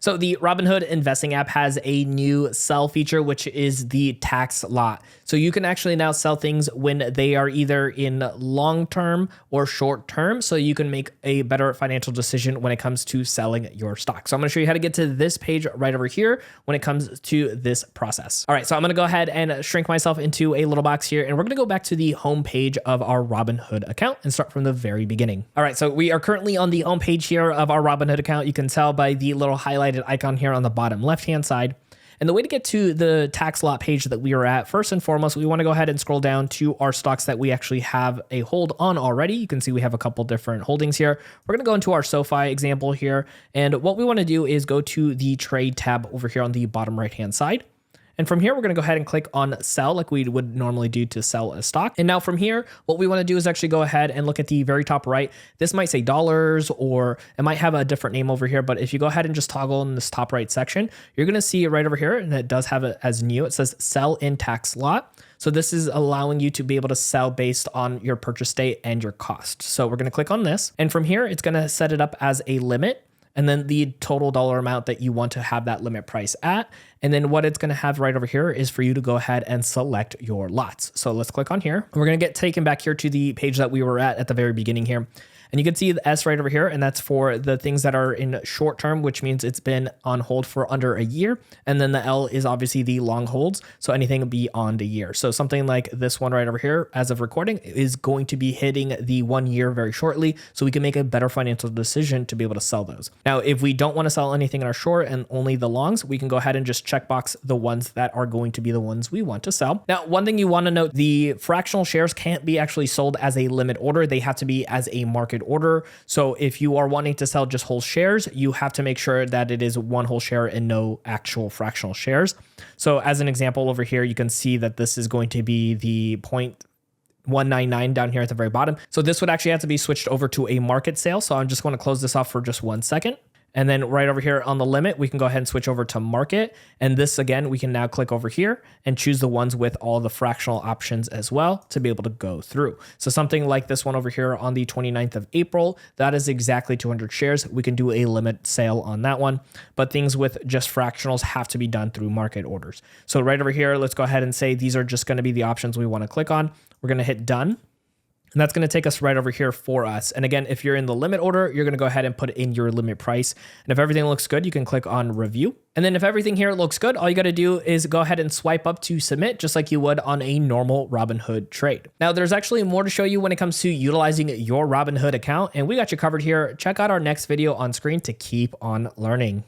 So the Robinhood investing app has a new sell feature, which is the tax lot. So you can actually now sell things when they are either in long term or short term. So you can make a better financial decision when it comes to selling your stock. So I'm going to show you how to get to this page right over here when it comes to this process. All right, so I'm going to go ahead and shrink myself into a little box here, and we're going to go back to the home page of our Robinhood account and start from the very beginning. All right, so we are currently on the home page here of our Robinhood account. You can tell by the little highlighted icon here on the bottom left-hand side. And the way to get to the tax lot page that we are at, first and foremost, we want to go ahead and scroll down to our stocks that we actually have a hold on already. You can see we have a couple different holdings here. We're going to go into our SoFi example here. And what we want to do is go to the trade tab over here on the bottom right-hand side. And from here, we're going to go ahead and click on sell like we would normally do to sell a stock. And now from here, what we want to do is actually go ahead and look at the very top right. This might say dollars, or it might have a different name over here. But if you go ahead and just toggle in this top right section, you're going to see it right over here. And it does have it as new. It says sell in tax lot. So this is allowing you to be able to sell based on your purchase date and your cost. So we're going to click on this. And from here, it's going to set it up as a limit, and then the total dollar amount that you want to have that limit price at. And then what it's going to have right over here is for you to go ahead and select your lots. So let's click on here. We're going to get taken back here to the page that we were at the very beginning here. And you can see the S right over here, and that's for the things that are in short term, which means it's been on hold for under a year. And then the L is obviously the long holds, so anything beyond a year. So something like this one right over here, as of recording, is going to be hitting the 1 year very shortly, so we can make a better financial decision to be able to sell those. Now, if we don't want to sell anything in our short and only the longs, we can go ahead and just checkbox the ones that are going to be the ones we want to sell. Now, one thing you want to note, the fractional shares can't be actually sold as a limit order. They have to be as a market order. So if you are wanting to sell just whole shares, you have to make sure that it is one whole share and no actual fractional shares. So as an example over here, you can see that this is going to be the 0.199 down here at the very bottom. So this would actually have to be switched over to a market sale. So I'm just going to close this off for just 1 second. And then right over here on the limit, we can go ahead and switch over to market. And this, again, we can now click over here and choose the ones with all the fractional options as well to be able to go through. So something like this one over here on the 29th of April, that is exactly 200 shares. We can do a limit sale on that one. But things with just fractionals have to be done through market orders. So right over here, let's go ahead and say these are just going to be the options we want to click on. We're going to hit done. And that's going to take us right over here for us. And again, if you're in the limit order, you're going to go ahead and put in your limit price. And if everything looks good, you can click on review. And then if everything here looks good, all you got to do is go ahead and swipe up to submit, just like you would on a normal Robinhood trade. Now, there's actually more to show you when it comes to utilizing your Robinhood account, and we got you covered here. Check out our next video on screen to keep on learning.